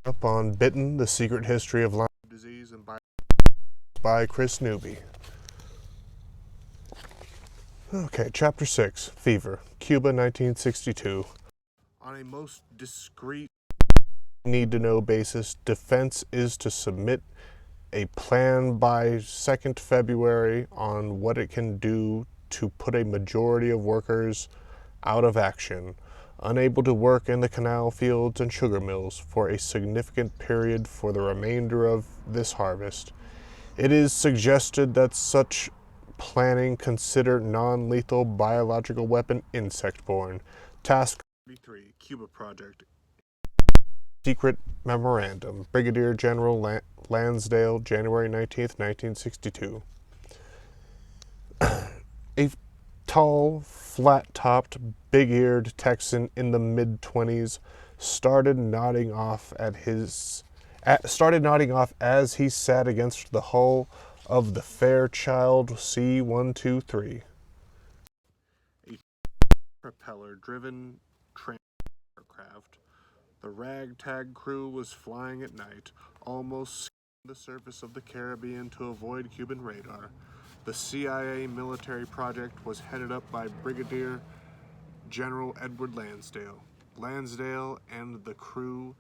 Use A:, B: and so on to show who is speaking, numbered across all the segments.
A: Up on Bitten, The Secret History of Lyme Disease and by Kris Newby. Okay, Chapter 6, Fever, Cuba, 1962. On a most discreet, need-to-know basis, defense is to submit a plan by 2nd February on what it can do to put a majority of workers out of action, unable to work in the canal fields and sugar mills for a significant period for the remainder of this harvest. It is suggested that such planning consider non-lethal biological weapon insect-borne. Task 33, Cuba Project. Secret Memorandum, Brigadier General Lansdale, January 19th, 1962. A tall, flat-topped, big-eared Texan in the mid-20s started nodding off as he sat against the hull of the Fairchild C-123. A propeller-driven train aircraft. The ragtag crew was flying at night, almost skimming the surface of the Caribbean to avoid Cuban radar. The CIA military project was headed up by Brigadier General Edward Lansdale. Lansdale and the crew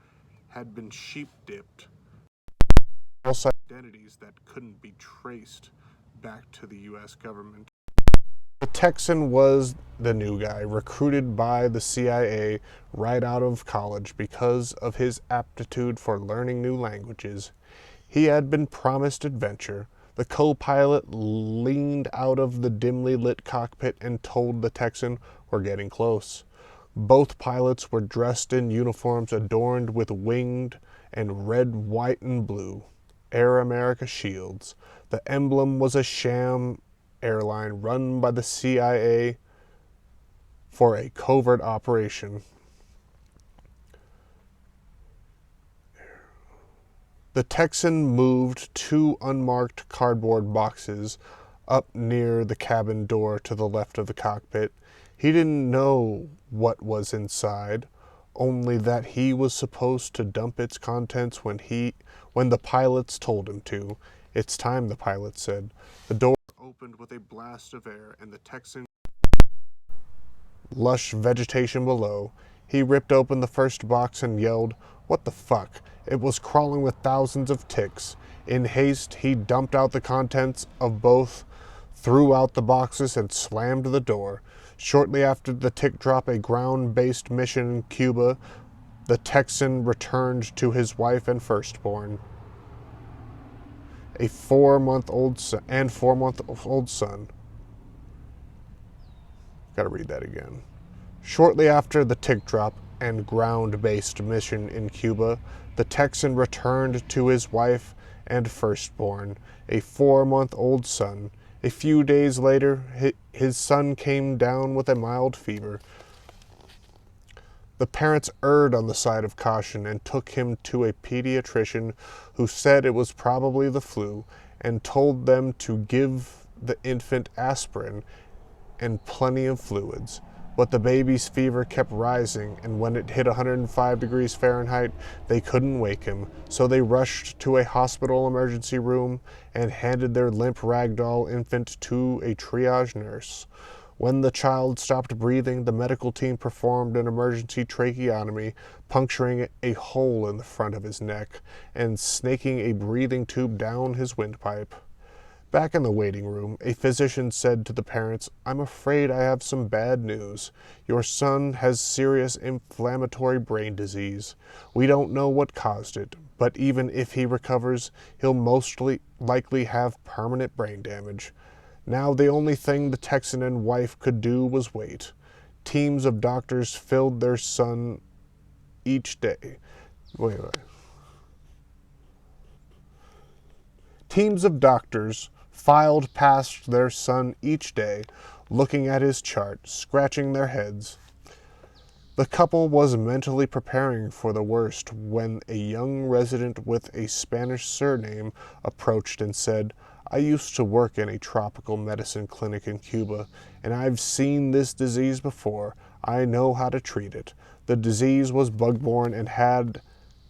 A: had been sheep-dipped, false identities that couldn't be traced back to the U.S. government. The Texan was the new guy, recruited by the CIA right out of college because of his aptitude for learning new languages. He had been promised adventure. The co-pilot leaned out of the dimly lit cockpit and told the Texan, "We're getting close." Both pilots were dressed in uniforms adorned with winged and red, white, and blue Air America shields. The emblem was a sham airline run by the CIA for a covert operation. The Texan moved 2 unmarked cardboard boxes up near the cabin door to the left of the cockpit. He didn't know what was inside, only that he was supposed to dump its contents when the pilots told him to. "It's time," the pilot said. The door opened with a blast of air, and the Texan lush vegetation below. He ripped open the first box and yelled, "What the fuck?" It was crawling with thousands of ticks. In haste, he dumped out the contents of both, threw out the boxes, and slammed the door. Shortly after the tick drop, a ground-based mission in Cuba, the Texan returned to his wife and firstborn, a 4-month-old son. Gotta read that again. Shortly after the tick drop and ground-based mission in Cuba, the Texan returned to his wife and firstborn, a 4-month-old son. A few days later, his son came down with a mild fever. The parents erred on the side of caution and took him to a pediatrician who said it was probably the flu and told them to give the infant aspirin and plenty of fluids. But the baby's fever kept rising, and when it hit 105 degrees Fahrenheit, they couldn't wake him. So they rushed to a hospital emergency room and handed their limp ragdoll infant to a triage nurse. When the child stopped breathing, the medical team performed an emergency tracheotomy, puncturing a hole in the front of his neck and snaking a breathing tube down his windpipe. Back in the waiting room, a physician said to the parents, "I'm afraid I have some bad news. Your son has serious inflammatory brain disease. We don't know what caused it, but even if he recovers, he'll most likely have permanent brain damage." Now the only thing the Texan and wife could do was wait. Teams of doctors filled their son each day. Teams of doctors filed past their son each day, looking at his chart, scratching their heads. The couple was mentally preparing for the worst when a young resident with a Spanish surname approached and said, "I used to work in a tropical medicine clinic in Cuba, and I've seen this disease before. I know how to treat it. The disease was bug-borne and had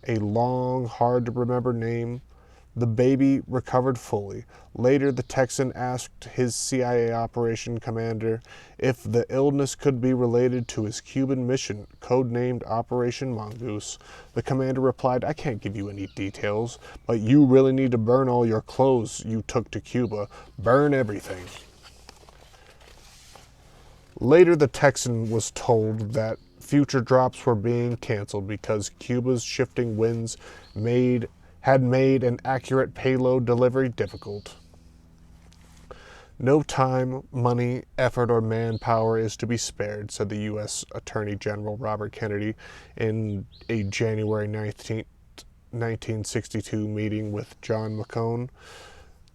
A: a long, hard-to-remember name. The baby recovered fully. Later, the Texan asked his CIA operation commander if the illness could be related to his Cuban mission, codenamed Operation Mongoose. The commander replied, "I can't give you any details, but you really need to burn all your clothes you took to Cuba. Burn everything." Later, the Texan was told that future drops were being canceled because Cuba's shifting winds had made an accurate payload delivery difficult. "No time, money, effort, or manpower is to be spared," said the U.S. Attorney General Robert Kennedy in a January 19th, 1962 meeting with John McCone,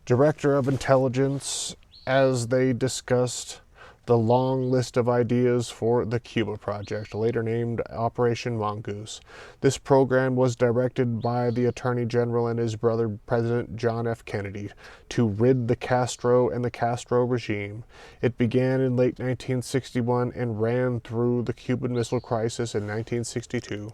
A: Director of Intelligence, as they discussed the long list of ideas for the Cuba Project, later named Operation Mongoose. This program was directed by the Attorney General and his brother, President John F. Kennedy, to rid the Castro and the Castro regime. It began in late 1961 and ran through the Cuban Missile Crisis in 1962.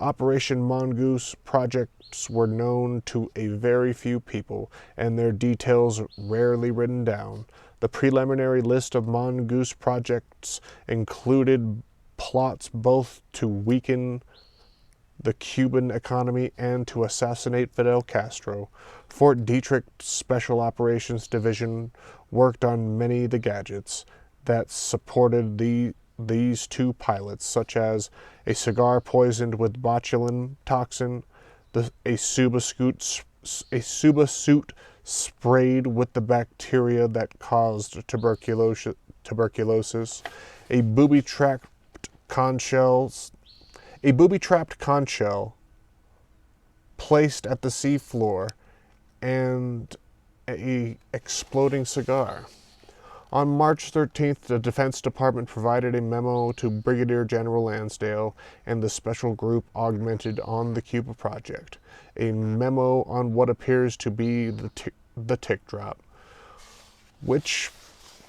A: Operation Mongoose projects were known to a very few people, and their details rarely written down. The preliminary list of Mongoose projects included plots both to weaken the Cuban economy and to assassinate Fidel Castro. Fort Detrick Special Operations Division worked on many of the gadgets that supported these two pilots, such as a cigar poisoned with botulinum toxin, a subasuit sprayed with the bacteria that caused tuberculosis, a booby-trapped conch shell placed at the sea floor, and a exploding cigar. On March 13th, the Defense Department provided a memo to Brigadier General Lansdale and the special group augmented on the Cuba Project. A memo on what appears to be the tick drop, which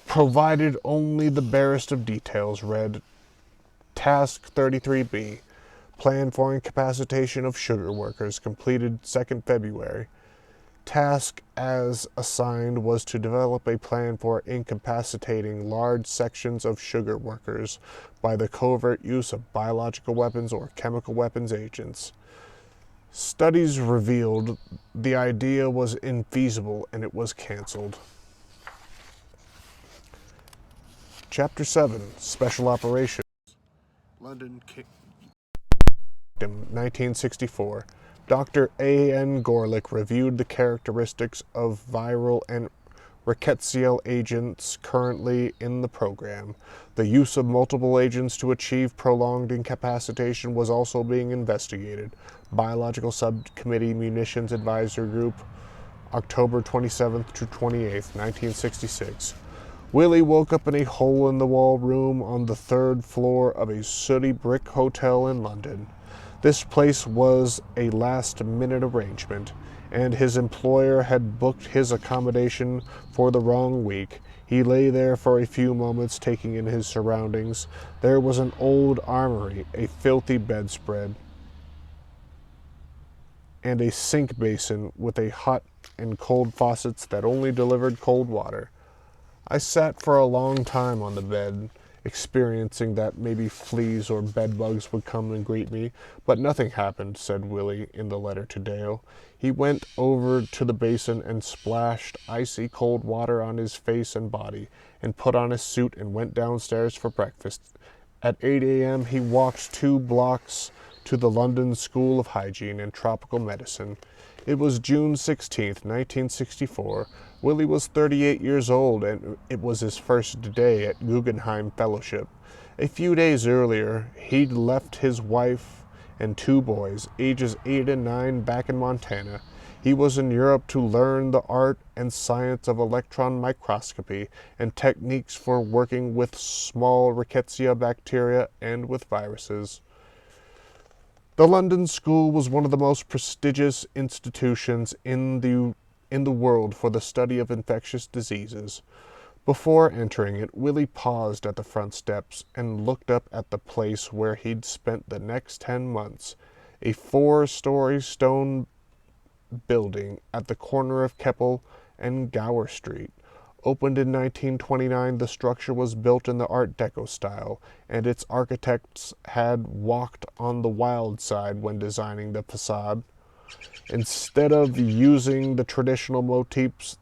A: provided only the barest of details, read, Task 33B, Plan for Incapacitation of Sugar Workers, completed 2nd February. Task as assigned was to develop a plan for incapacitating large sections of sugar workers by the covert use of biological weapons or chemical weapons agents. Studies revealed the idea was infeasible and it was canceled. Chapter 7, Special Operations. London, 1964. Dr. A.N. Gorlick reviewed the characteristics of viral and rickettsial agents currently in the program. The use of multiple agents to achieve prolonged incapacitation was also being investigated. Biological Subcommittee Munitions Advisory Group, October 27th to 28th, 1966. Willie woke up in a hole-in-the-wall room on the 3rd floor of a sooty brick hotel in London. This place was a last-minute arrangement, and his employer had booked his accommodation for the wrong week. He lay there for a few moments, taking in his surroundings. There was an old armory, a filthy bedspread, and a sink basin with a hot and cold faucets that only delivered cold water. I sat for a long time on the bed, experiencing that maybe fleas or bedbugs would come and greet me, but nothing happened, said Willie in the letter to Dale. He went over to the basin and splashed icy cold water on his face and body, and put on his suit and went downstairs for breakfast. At 8 a.m. he walked 2 blocks to the London School of Hygiene and Tropical Medicine. It was June 16th, 1964. Willie was 38 years old, and it was his first day at Guggenheim Fellowship. A few days earlier, he'd left his wife and 2 boys, ages 8 and 9, back in Montana. He was in Europe to learn the art and science of electron microscopy and techniques for working with small rickettsia bacteria and with viruses. The London School was one of the most prestigious institutions in the world for the study of infectious diseases. Before entering it, Willie paused at the front steps and looked up at the place where he'd spent the next 10 months. a 4-story stone building at the corner of Keppel and Gower Street. Opened in 1929, the structure was built in the Art Deco style, and its architects had walked on the wild side when designing the facade. Instead of using the traditional motifs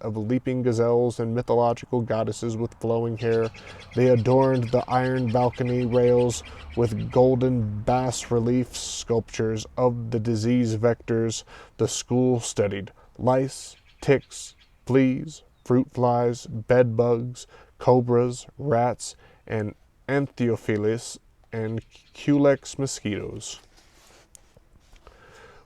A: of leaping gazelles and mythological goddesses with flowing hair, they adorned the iron balcony rails with golden bas-relief sculptures of the disease vectors the school studied: lice, ticks, fleas, fruit flies, bed bugs, cobras, rats, and Anthopheles and Culex mosquitoes.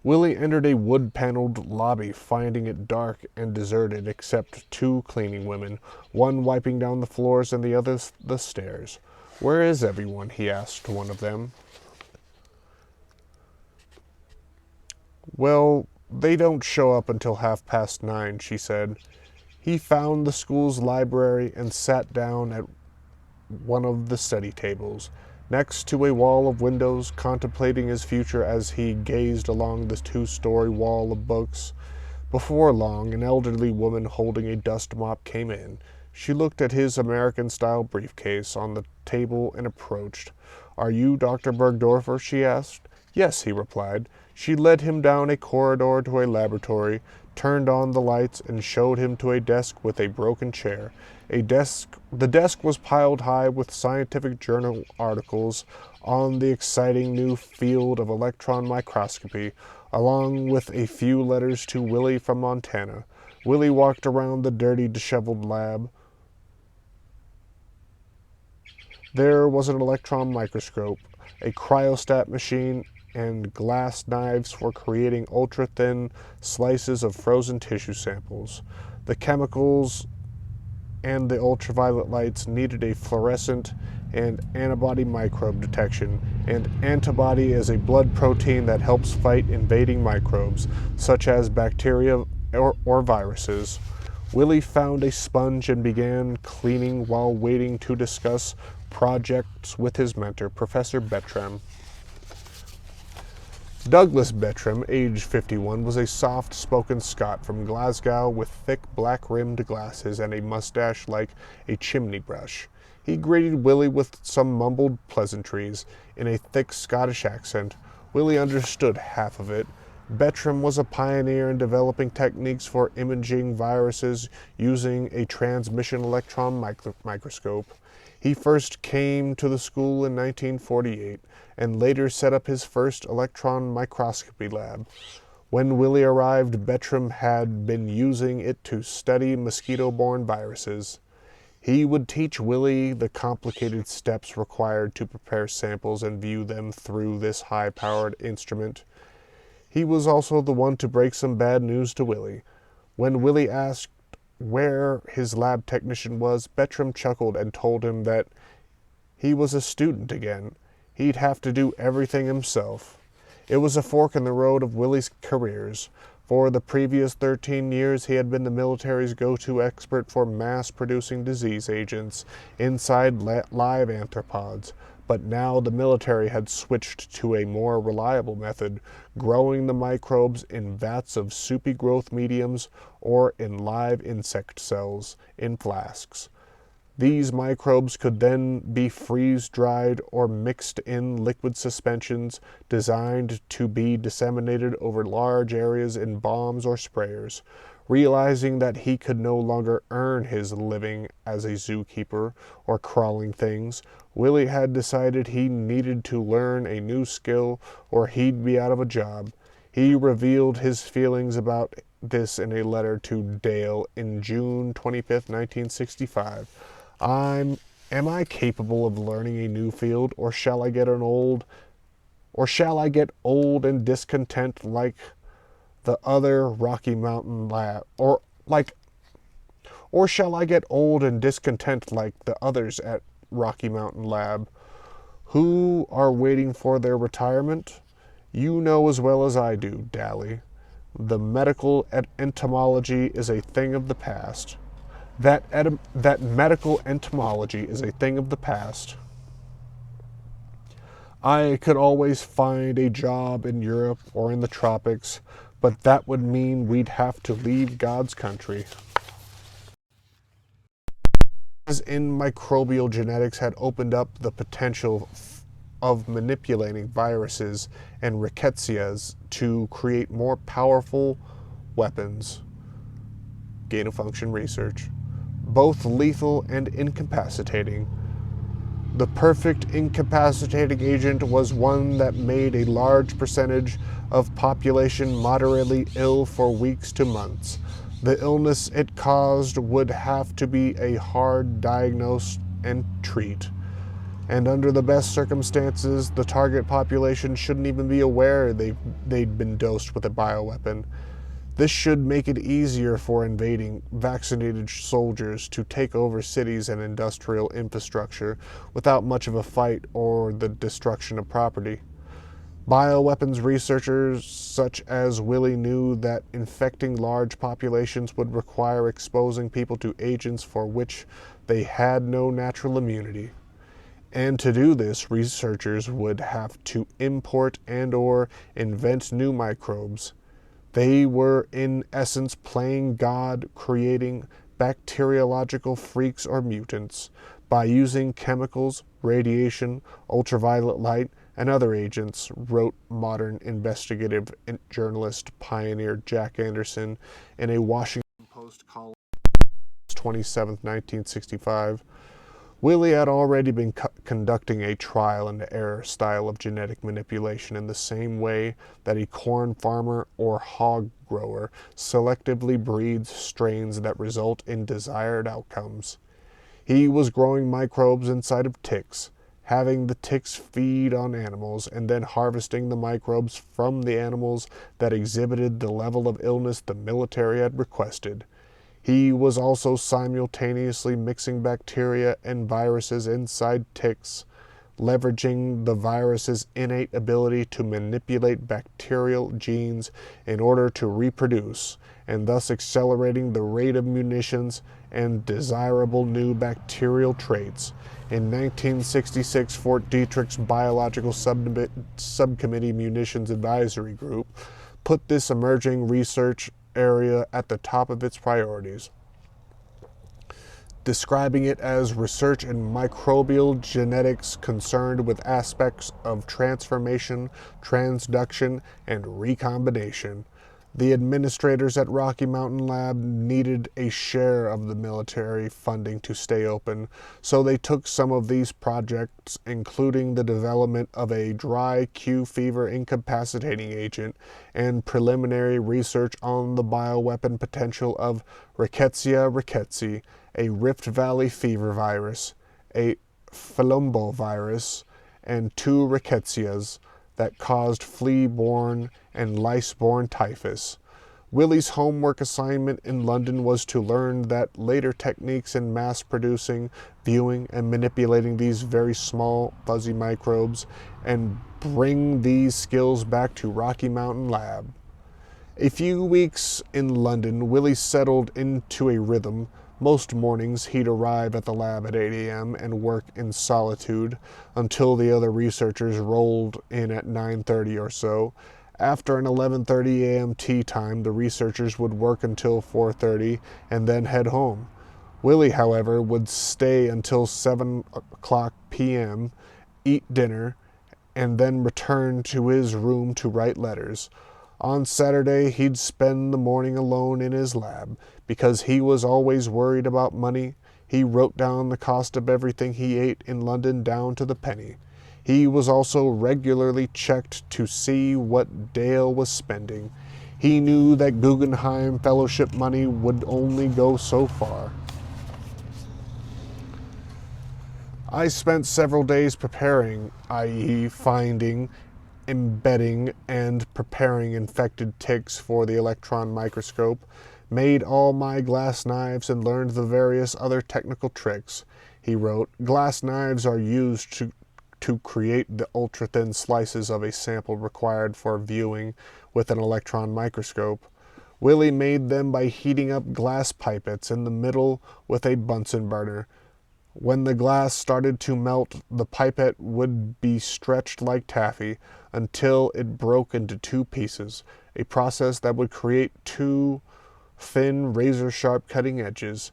A: Willie entered a wood-paneled lobby, finding it dark and deserted except 2 cleaning women, one wiping down the floors and the other the stairs. "Where is everyone?" he asked one of them. "Well, they don't show up until 9:30, she said. He found the school's library and sat down at one of the study tables, next to a wall of windows, contemplating his future as he gazed along the 2-story wall of books. Before long, an elderly woman holding a dust mop came in. She looked at his American-style briefcase on the table and approached. "Are you Dr. Bergdorfer?" she asked. "Yes," he replied. She led him down a corridor to a laboratory, turned on the lights, and showed him to a desk with a broken chair. The desk was piled high with scientific journal articles on the exciting new field of electron microscopy, along with a few letters to Willie from Montana. Willie walked around the dirty, disheveled lab. There was an electron microscope, a cryostat machine, and glass knives for creating ultra-thin slices of frozen tissue samples. The chemicals and the ultraviolet lights needed a fluorescent and antibody microbe detection, and antibody is a blood protein that helps fight invading microbes, such as bacteria or viruses. Willie found a sponge and began cleaning while waiting to discuss projects with his mentor, Professor Bertram. Douglas Bertram, age 51, was a soft-spoken Scot from Glasgow with thick black-rimmed glasses and a mustache like a chimney brush. He greeted Willie with some mumbled pleasantries in a thick Scottish accent. Willie understood half of it. Bertram was a pioneer in developing techniques for imaging viruses using a transmission electron microscope. He first came to the school in 1948 and later set up his first electron microscopy lab. When Willie arrived, Bertram had been using it to study mosquito-borne viruses. He would teach Willie the complicated steps required to prepare samples and view them through this high-powered instrument. He was also the one to break some bad news to Willie. When Willie asked where his lab technician was, Bertram chuckled and told him that he was a student again. He'd have to do everything himself. It was a fork in the road of Willie's careers. For the previous 13 years, he had been the military's go-to expert for mass-producing disease agents inside live arthropods. But now the military had switched to a more reliable method, growing the microbes in vats of soupy growth mediums or in live insect cells in flasks. These microbes could then be freeze-dried or mixed in liquid suspensions designed to be disseminated over large areas in bombs or sprayers. Realizing that he could no longer earn his living as a zookeeper or crawling things, Willie had decided he needed to learn a new skill or he'd be out of a job. He revealed his feelings about this in a letter to Dale in June 25, 1965. Am I capable of learning a new field, or shall I get old and discontent like the other Rocky Mountain lab, or shall I get old and discontent like the others at Rocky Mountain Lab, who are waiting for their retirement? You know as well as I do, Dally. The medical entomology is a thing of the past. That medical entomology is a thing of the past. I could always find a job in Europe or in the tropics, but that would mean we'd have to leave God's country. As in microbial genetics had opened up the potential of manipulating viruses and rickettsias to create more powerful weapons. Gain-of-function research, both lethal and incapacitating. The perfect incapacitating agent was one that made a large percentage of population moderately ill for weeks to months. The illness it caused would have to be a hard diagnose and treat. And under the best circumstances, the target population shouldn't even be aware they'd been dosed with a bioweapon. This should make it easier for invading vaccinated soldiers to take over cities and industrial infrastructure without much of a fight or the destruction of property. Bioweapons researchers such as Willie knew that infecting large populations would require exposing people to agents for which they had no natural immunity. And to do this, researchers would have to import and/or invent new microbes. They were in essence playing God, creating bacteriological freaks or mutants by using chemicals, radiation, ultraviolet light, and other agents, wrote modern investigative journalist pioneer Jack Anderson in a Washington Post column 27, 1965. Willie had already been conducting a trial and error style of genetic manipulation in the same way that a corn farmer or hog grower selectively breeds strains that result in desired outcomes. He was growing microbes inside of ticks, having the ticks feed on animals, and then harvesting the microbes from the animals that exhibited the level of illness the military had requested. He was also simultaneously mixing bacteria and viruses inside ticks, leveraging the virus's innate ability to manipulate bacterial genes in order to reproduce, and thus accelerating the rate of munitions and desirable new bacterial traits. In 1966, Fort Detrick's Biological Subcommittee Munitions Advisory Group put this emerging research area at the top of its priorities, describing it as research in microbial genetics concerned with aspects of transformation, transduction, and recombination. The administrators at Rocky Mountain Lab needed a share of the military funding to stay open, so they took some of these projects, including the development of a dry Q fever incapacitating agent and preliminary research on the bioweapon potential of Rickettsia rickettsii, a Rift Valley fever virus, a virus, and 2 rickettsias that caused flea-borne and lice-borne typhus. Willie's homework assignment in London was to learn that later techniques in mass-producing, viewing, and manipulating these very small, fuzzy microbes, and bring these skills back to Rocky Mountain Lab. A few weeks in London, Willie settled into a rhythm. Most mornings he'd arrive at the lab at 8 a.m. and work in solitude until the other researchers rolled in at 9:30 or so. After an 11:30 a.m. tea time, the researchers would work until 4:30 and then head home. Willie, however, would stay until 7 o'clock p.m., eat dinner, and then return to his room to write letters. On Saturday, he'd spend the morning alone in his lab. Because he was always worried about money, he wrote down the cost of everything he ate in London down to the penny. He was also regularly checked to see what Dale was spending. He knew that Guggenheim Fellowship money would only go so far. I spent several days preparing, i.e. finding, embedding, and preparing infected ticks for the electron microscope, made all my glass knives, and learned the various other technical tricks. He wrote, glass knives are used to create the ultra-thin slices of a sample required for viewing with an electron microscope. Willie made them by heating up glass pipettes in the middle with a Bunsen burner. When the glass started to melt, the pipette would be stretched like taffy until it broke into two pieces, a process that would create two thin, razor-sharp cutting edges.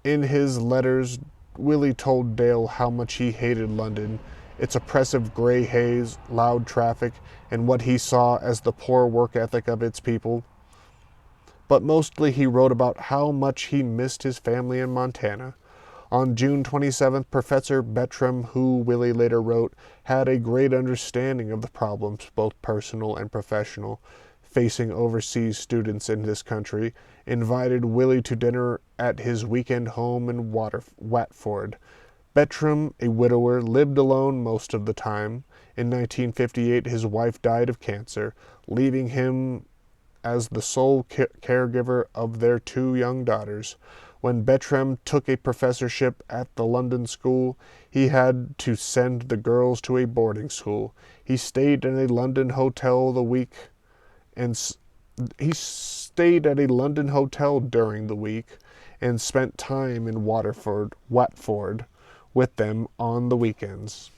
A: In his letters, Willie told Dale how much he hated London, its oppressive gray haze, loud traffic, and what he saw as the poor work ethic of its people. But mostly he wrote about how much he missed his family in Montana. On June 27th, Professor Bertram, who Willie later wrote, had a great understanding of the problems, both personal and professional, facing overseas students in this country, invited Willie to dinner at his weekend home in Watford. Bertram, a widower, lived alone most of the time. In 1958, his wife died of cancer, leaving him as the sole caregiver of their two young daughters. When Bertram took a professorship at the London school, he had to send the girls to a boarding school. He stayed in a London hotel during the week and spent time in Watford with them on the weekends.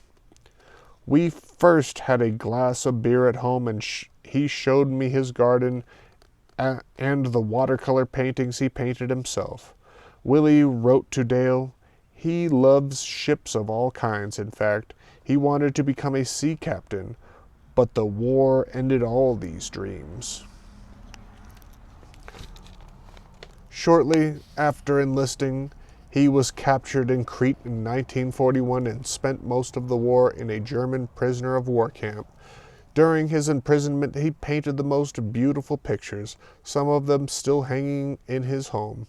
A: We first had a glass of beer at home, and he showed me his garden and the watercolor paintings he painted himself. Willie wrote to Dale, he loves ships of all kinds. In fact, he wanted to become a sea captain, but the war ended all these dreams. Shortly after enlisting, he was captured in Crete in 1941 and spent most of the war in a German prisoner of war camp. During his imprisonment, he painted the most beautiful pictures, some of them still hanging in his home.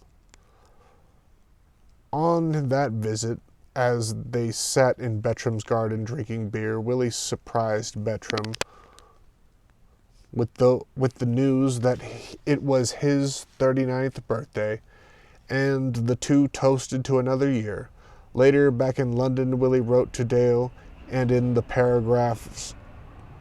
A: On that visit, as they sat in Bertram's garden drinking beer, Willie surprised Bertram with the news that it was his 39th birthday, and the two toasted to another year. Later, back in London, Willie wrote to Dale, and in the paragraphs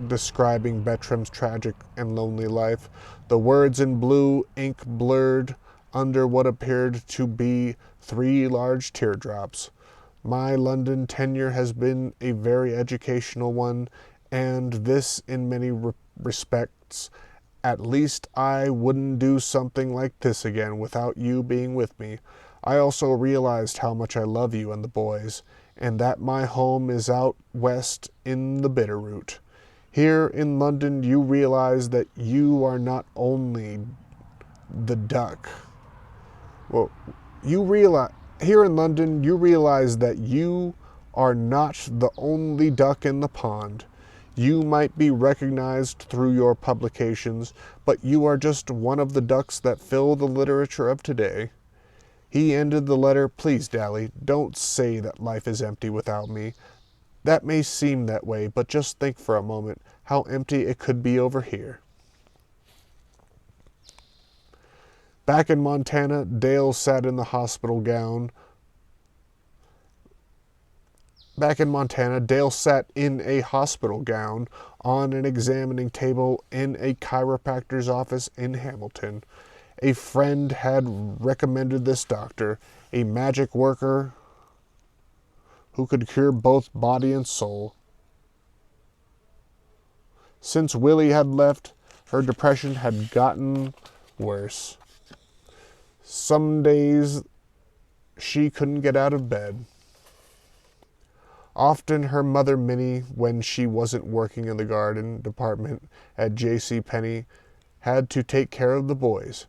A: describing Bertram's tragic and lonely life, the words in blue ink blurred under what appeared to be 3 large teardrops. My London tenure has been a very educational one, and this in many respects. At least I wouldn't do something like this again without you being with me. I also realized how much I love you and the boys, and that my home is out west in the Bitterroot. Here in London, you realize that you are not only the duck. Here in London, you realize that you are not the only duck in the pond. You might be recognized through your publications, but you are just one of the ducks that fill the literature of today. He ended the letter, please, Dally, don't say that life is empty without me. That may seem that way, but just think for a moment how empty it could be over here. Back in Montana, Dale sat in a hospital gown on an examining table in a chiropractor's office in Hamilton. A friend had recommended this doctor, a magic worker who could cure both body and soul. Since Willie had left, her depression had gotten worse. Some days she couldn't get out of bed. Often her mother Minnie, when she wasn't working in the garden department at J.C. Penney, had to take care of the boys.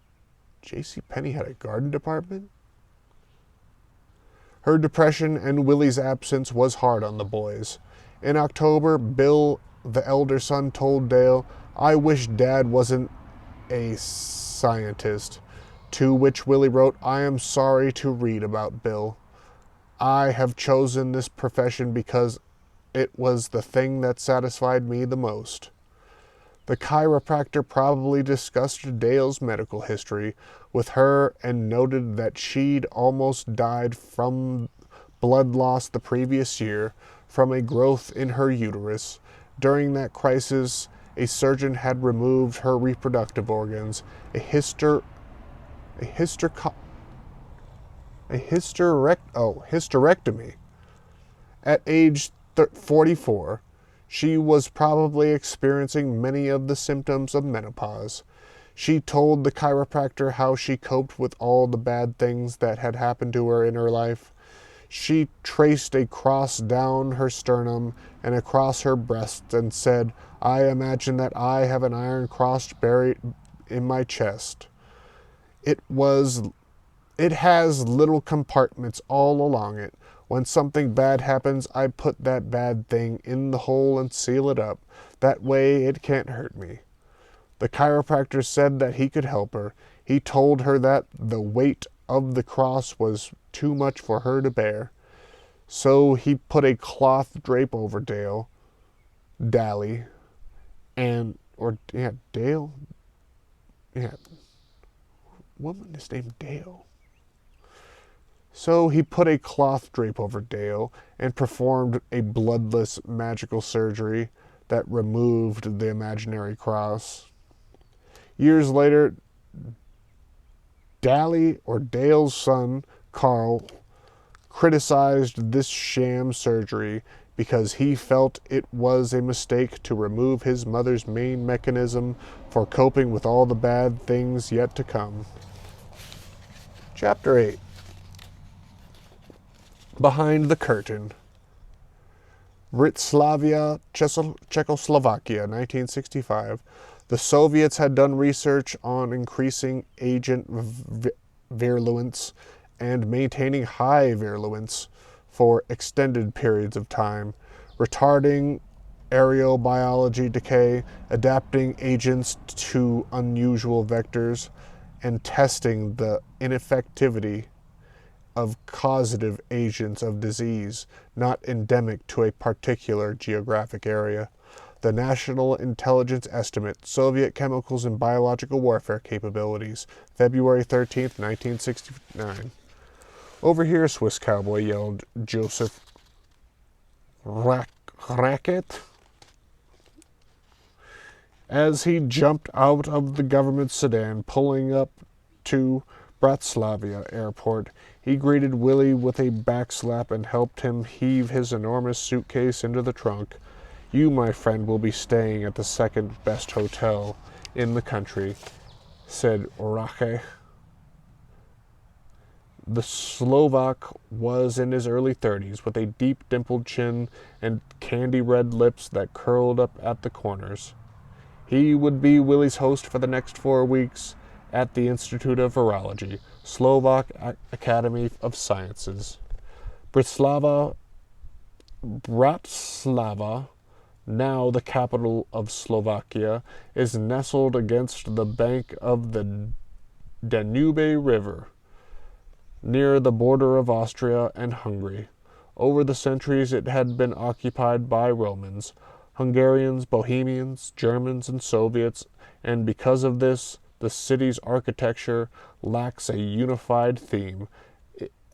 A: J.C. Penney had a garden department? Her depression and Willie's absence was hard on the boys. In October, Bill, the elder son, told Dale, I wish Dad wasn't a scientist. To which Willie wrote, I am sorry to read about Bill. I have chosen this profession because it was the thing that satisfied me the most. The chiropractor probably discussed Dale's medical history with her and noted that she'd almost died from blood loss the previous year from a growth in her uterus. During that crisis, a surgeon had removed her reproductive organs. A hysterectomy a hysterectomy. At age 44, she was probably experiencing many of the symptoms of menopause. She told the chiropractor how she coped with all the bad things that had happened to her in her life. She traced a cross down her sternum and across her breast and said, "I imagine that I have an iron cross buried in my chest. It has little compartments all along it. When something bad happens, I put that bad thing in the hole and seal it up. That way it can't hurt me." The chiropractor said that he could help her. He told her that the weight of the cross was too much for her to bear. So he put a cloth drape over Dale, Dale, woman is named Dale. So he put a cloth drape over Dale and performed a bloodless magical surgery that removed the imaginary cross. Years later, Dale's son, Carl, criticized this sham surgery because he felt it was a mistake to remove his mother's main mechanism for coping with all the bad things yet to come. Chapter 8. Behind the Curtain. Britavia, Czechoslovakia, 1965. The Soviets had done research on increasing agent virulence and maintaining high virulence for extended periods of time, retarding aerobiology decay, adapting agents to unusual vectors, and testing the ineffectivity of causative agents of disease not endemic to a particular geographic area. The National Intelligence Estimate, Soviet Chemicals and Biological Warfare Capabilities, February 13th, 1969. "Over here, Swiss cowboy," yelled Joseph Racket as he jumped out of the government sedan, pulling up to Bratislava airport. He greeted Willie with a backslap and helped him heave his enormous suitcase into the trunk. "You, my friend, will be staying at the second best hotel in the country," said Orache. The Slovak was in his early 30s, with a deep dimpled chin and candy-red lips that curled up at the corners. He would be Willie's host for the next 4 weeks at the Institute of Virology, Slovak Academy of Sciences. Bratislava, now the capital of Slovakia, is nestled against the bank of the Danube River, near the border of Austria and Hungary. Over the centuries it had been occupied by Romans, Hungarians, Bohemians, Germans, and Soviets, and because of this, the city's architecture lacks a unified theme,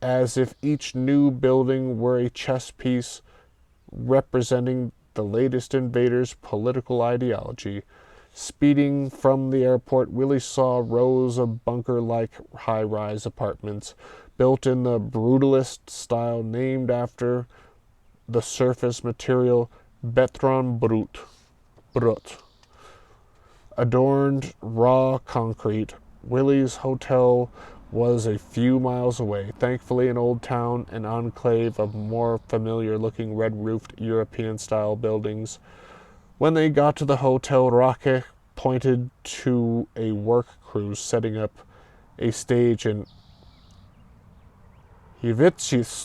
A: as if each new building were a chess piece representing the latest invader's political ideology. Speeding from the airport, Willie saw rows of bunker-like high-rise apartments built in the brutalist style named after the surface material Beton Brut. Adorned raw concrete, Willie's hotel was a few miles away, thankfully an old town, an enclave of more familiar-looking red-roofed European-style buildings. When they got to the hotel, Rache pointed to a work crew setting up a stage in Hvitzdoslav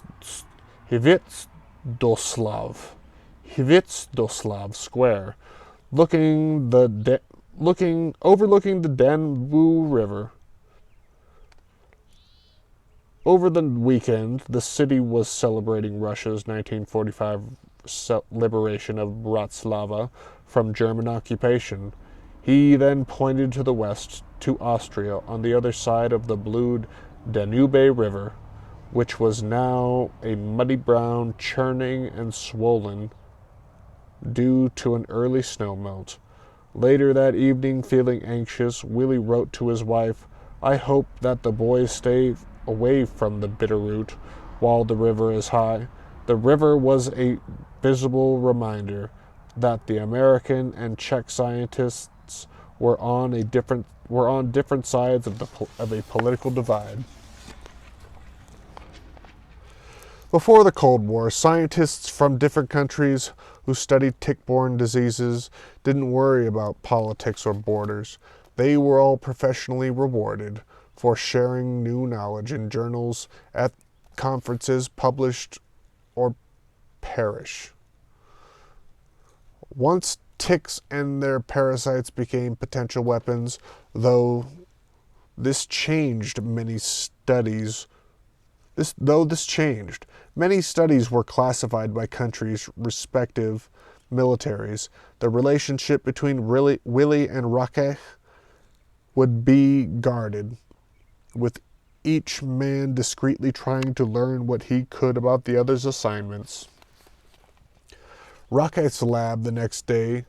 A: Square, overlooking the Danube River. Over the weekend, the city was celebrating Russia's 1945 liberation of Bratislava from German occupation. He then pointed to the west, to Austria, on the other side of the blue Danube River, which was now a muddy brown, churning and swollen due to an early snowmelt. Later that evening, feeling anxious, Willie wrote to his wife, "I hope that the boys stay away from the Bitterroot while the river is high. The river was a visible reminder that the American and Czech scientists were on different sides of a political divide. Before the Cold War, scientists from different countries who studied tick-borne diseases didn't worry about politics or borders. They were all professionally rewarded for sharing new knowledge in journals, at conferences, published or perish. Once ticks and their parasites became potential weapons, though this changed, many studies were classified by countries' respective militaries. The relationship between Willy and Roque would be guarded, with each man discreetly trying to learn what he could about the other's assignments. Roque's lab the next day,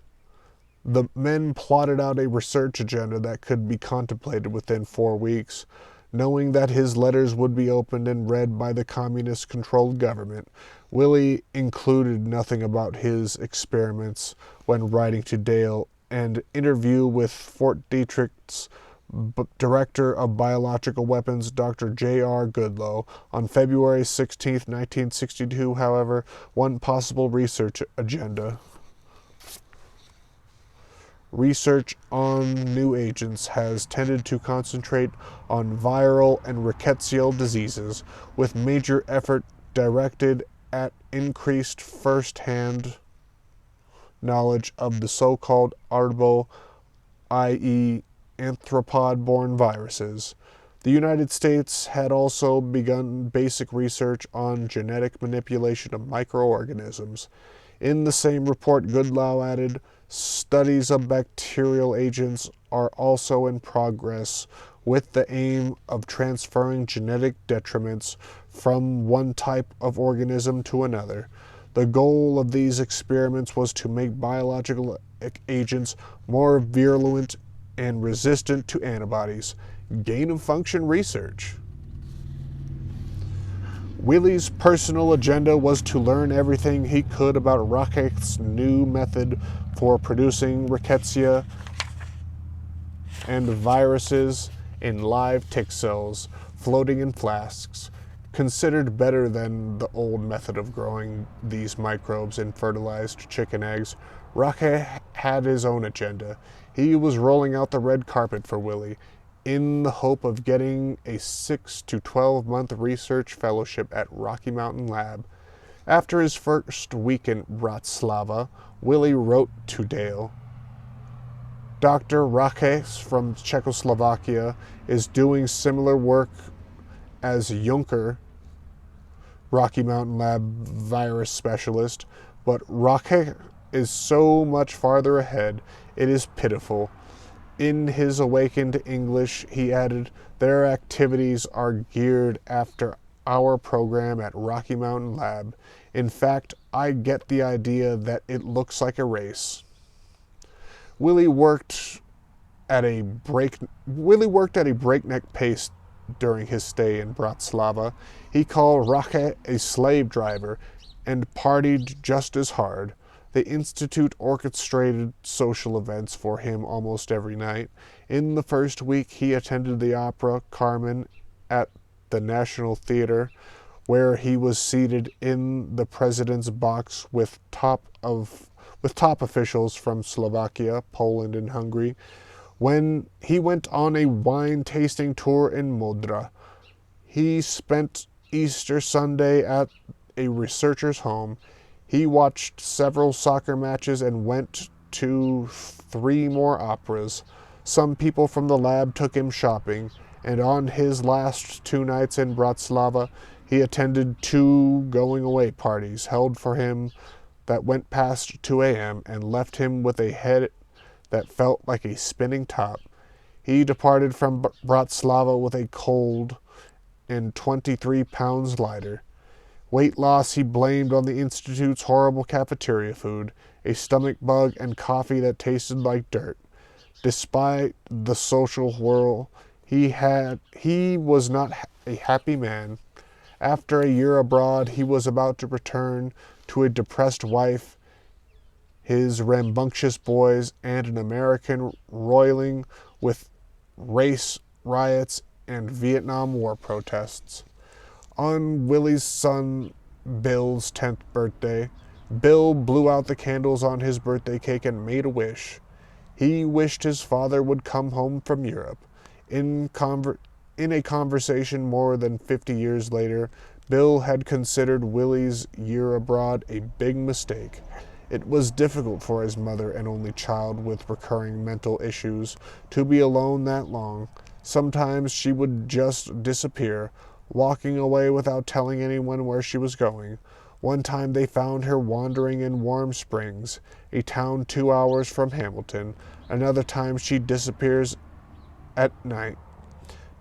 A: the men plotted out a research agenda that could be contemplated within 4 weeks. Knowing that his letters would be opened and read by the communist-controlled government, Willy included nothing about his experiments when writing to Dale. An interview with Fort Detrick's Director of Biological Weapons, Dr. J.R. Goodloe, on February 16, 1962, however, one possible research agenda. Research on new agents has tended to concentrate on viral and rickettsial diseases, with major effort directed at increased first-hand knowledge of the so-called arbo, i.e. arthropod-borne viruses. The United States had also begun basic research on genetic manipulation of microorganisms. In the same report, Goodloe added, studies of bacterial agents are also in progress with the aim of transferring genetic detriments from one type of organism to another. The goal of these experiments was to make biological agents more virulent and resistant to antibodies. Gain-of-function research. Willy's personal agenda was to learn everything he could about Roque's new method for producing rickettsia and viruses in live tick cells floating in flasks, considered better than the old method of growing these microbes in fertilized chicken eggs. Roque had his own agenda. He was rolling out the red carpet for Willy, in the hope of getting a 6 to 12-month research fellowship at Rocky Mountain Lab. After his first week in Bratislava, Willy wrote to Dale, Dr. Roque from Czechoslovakia is doing similar work as Juncker, Rocky Mountain Lab virus specialist, but Roque is so much farther ahead, it is pitiful. In his awakened English, he added, their activities are geared after our program at Rocky Mountain Lab. In fact, I get the idea that it looks like a race. Willy worked at a breakneck pace during his stay in Bratislava. He called Roque a slave driver and partied just as hard. The Institute orchestrated social events for him almost every night. In the first week, he attended the opera Carmen at the National Theater, where he was seated in the president's box with top officials from Slovakia, Poland, and Hungary. When he went on a wine-tasting tour in Modra, he spent Easter Sunday at a researcher's home. He watched several soccer matches and went to 3 more operas. Some people from the lab took him shopping, and on his last 2 nights in Bratislava, he attended 2 going-away parties held for him that went past 2 a.m. and left him with a head that felt like a spinning top. He departed from Bratislava with a cold and 23 pounds lighter. Weight loss he blamed on the Institute's horrible cafeteria food, a stomach bug, and coffee that tasted like dirt. Despite the social whirl he was not a happy man. After a year abroad, he was about to return to a depressed wife, his rambunctious boys, and an American roiling with race riots and Vietnam War protests. On Willie's son Bill's 10th birthday, Bill blew out the candles on his birthday cake and made a wish. He wished his father would come home from Europe. In a conversation more than 50 years later, Bill had considered Willie's year abroad a big mistake. It was difficult for his mother, an only child with recurring mental issues, to be alone that long. Sometimes she would just disappear, walking away without telling anyone where she was going. One time they found her wandering in Warm Springs, a town 2 hours from Hamilton. Another time she disappears at night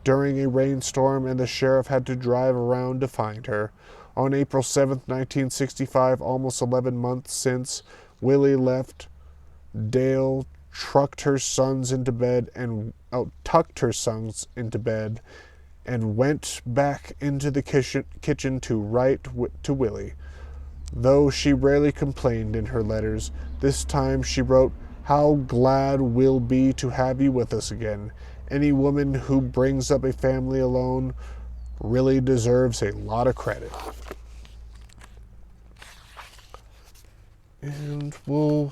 A: during a rainstorm, and the sheriff had to drive around to find her. On April 7, 1965, almost 11 months since Willie left, Dale tucked her sons into bed and went back into the kitchen to write to Willie. Though she rarely complained in her letters, this time she wrote, "How glad we'll be to have you with us again. Any woman who brings up a family alone really deserves a lot of credit." And we'll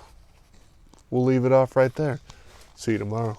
A: leave it off right there. See you tomorrow.